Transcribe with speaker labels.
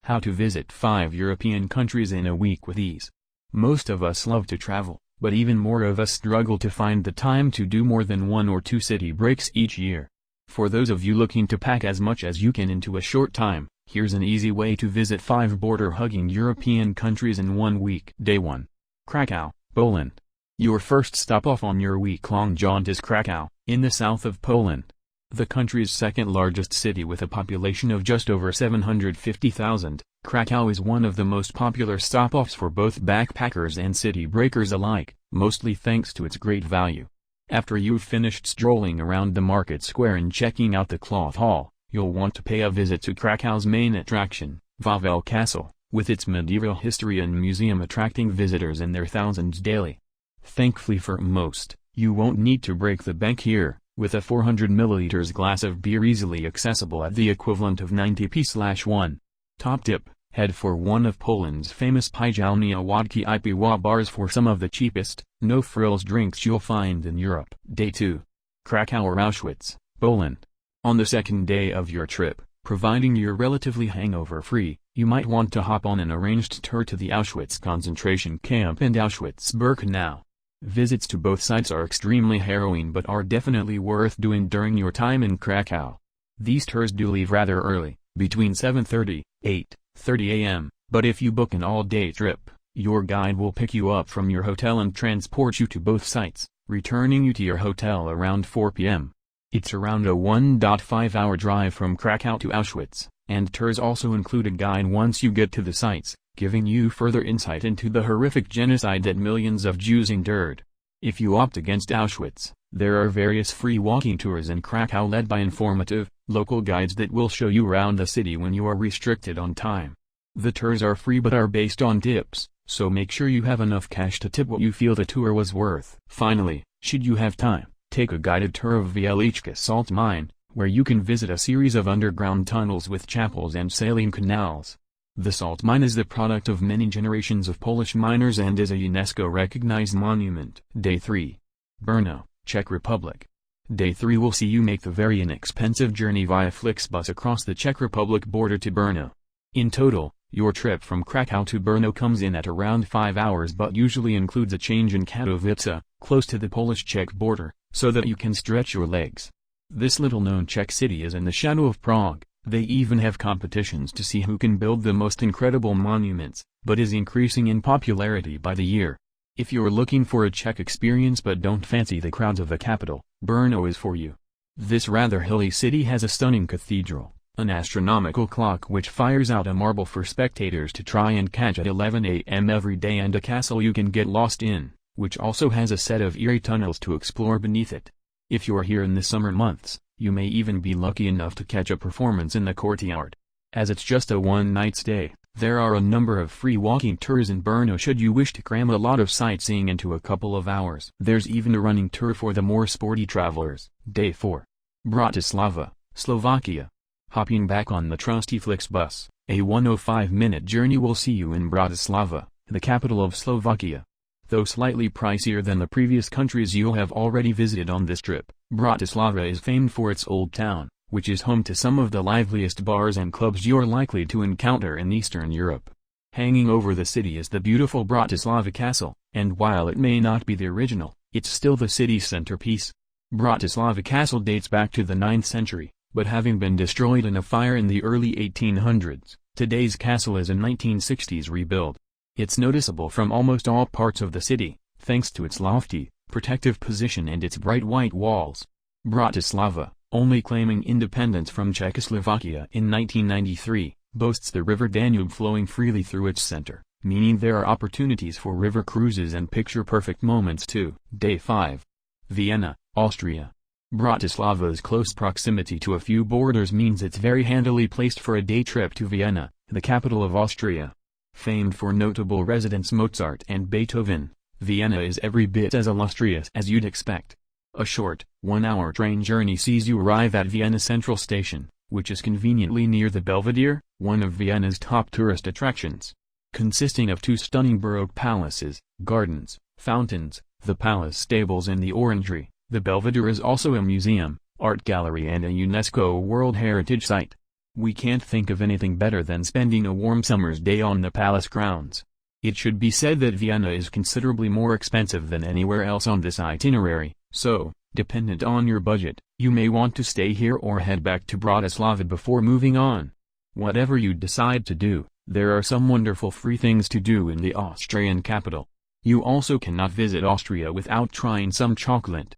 Speaker 1: How to visit 5 European countries in a week with ease. Most of us love to travel, but even more of us struggle to find the time to do more than 1 or 2 city breaks each year. For those of you looking to pack as much as you can into a short time, here's an easy way to visit 5 border-hugging European countries in 1 week. Day 1. Krakow, Poland. Your first stop off on your week-long jaunt is Krakow, in the south of Poland. The country's second-largest city with a population of just over 750,000, Krakow is one of the most popular stop-offs for both backpackers and city breakers alike, mostly thanks to its great value. After you've finished strolling around the market square and checking out the cloth hall, you'll want to pay a visit to Krakow's main attraction, Wawel Castle, with its medieval history and museum attracting visitors in their thousands daily. Thankfully for most, you won't need to break the bank here, with a 400 ml glass of beer easily accessible at the equivalent of 90p/1. Top tip, head for one of Poland's famous Pijałnia Wodki I Piwa bars for some of the cheapest, no-frills drinks you'll find in Europe. Day 2. Krakow or Auschwitz, Poland. On the second day of your trip, providing you're relatively hangover-free, you might want to hop on an arranged tour to the Auschwitz concentration camp and Auschwitz-Birkenau. Visits to both sites are extremely harrowing but are definitely worth doing during your time in Krakow. These tours do leave rather early, between 7:30, 8:30 a.m., but if you book an all-day trip, your guide will pick you up from your hotel and transport you to both sites, returning you to your hotel around 4 p.m. It's around a 1.5-hour drive from Krakow to Auschwitz, and tours also include a guide once you get to the sites, giving you further insight into the horrific genocide that millions of Jews endured. If you opt against Auschwitz, there are various free walking tours in Krakow led by informative, local guides that will show you around the city when you are restricted on time. The tours are free but are based on tips, so make sure you have enough cash to tip what you feel the tour was worth. Finally, should you have time, take a guided tour of Wieliczka salt mine, where you can visit a series of underground tunnels with chapels and saline canals. The salt mine is the product of many generations of Polish miners and is a UNESCO-recognized monument. Day 3. Brno, Czech Republic. Day 3 will see you make the very inexpensive journey via Flixbus across the Czech Republic border to Brno. In total, your trip from Krakow to Brno comes in at around 5 hours but usually includes a change in Katowice, close to the Polish-Czech border, so that you can stretch your legs. This little-known Czech city is in the shadow of Prague. They even have competitions to see who can build the most incredible monuments, but is increasing in popularity by the year. If you're looking for a Czech experience but don't fancy the crowds of the capital, Brno is for you. This rather hilly city has a stunning cathedral, an astronomical clock which fires out a marble for spectators to try and catch at 11 a.m. every day and a castle you can get lost in, which also has a set of eerie tunnels to explore beneath it. If you're here in the summer months, you may even be lucky enough to catch a performance in the courtyard. As it's just a one-night stay, there are a number of free walking tours in Brno should you wish to cram a lot of sightseeing into a couple of hours. There's even a running tour for the more sporty travelers. Day 4. Bratislava, Slovakia. Hopping back on the trusty Flixbus, a 105-minute journey will see you in Bratislava, the capital of Slovakia. Though slightly pricier than the previous countries you'll have already visited on this trip, Bratislava is famed for its old town, which is home to some of the liveliest bars and clubs you're likely to encounter in Eastern Europe. Hanging over the city is the beautiful Bratislava Castle, and while it may not be the original, it's still the city's centerpiece. Bratislava Castle dates back to the 9th century, but having been destroyed in a fire in the early 1800s, today's castle is a 1960s rebuild. It's noticeable from almost all parts of the city, thanks to its lofty, protective position and its bright white walls. Bratislava, only claiming independence from Czechoslovakia in 1993, boasts the river Danube flowing freely through its center, meaning there are opportunities for river cruises and picture-perfect moments too. Day 5. Vienna, Austria. Bratislava's close proximity to a few borders means it's very handily placed for a day trip to Vienna, the capital of Austria. Famed for notable residents Mozart and Beethoven, Vienna is every bit as illustrious as you'd expect. A short, 1-hour train journey sees you arrive at Vienna Central Station, which is conveniently near the Belvedere, one of Vienna's top tourist attractions. Consisting of 2 stunning Baroque palaces, gardens, fountains, the palace stables and the orangery, the Belvedere is also a museum, art gallery and a UNESCO World Heritage Site. We can't think of anything better than spending a warm summer's day on the palace grounds. It should be said that Vienna is considerably more expensive than anywhere else on this itinerary, so, dependent on your budget, you may want to stay here or head back to Bratislava before moving on. Whatever you decide to do, there are some wonderful free things to do in the Austrian capital. You also cannot visit Austria without trying some chocolate.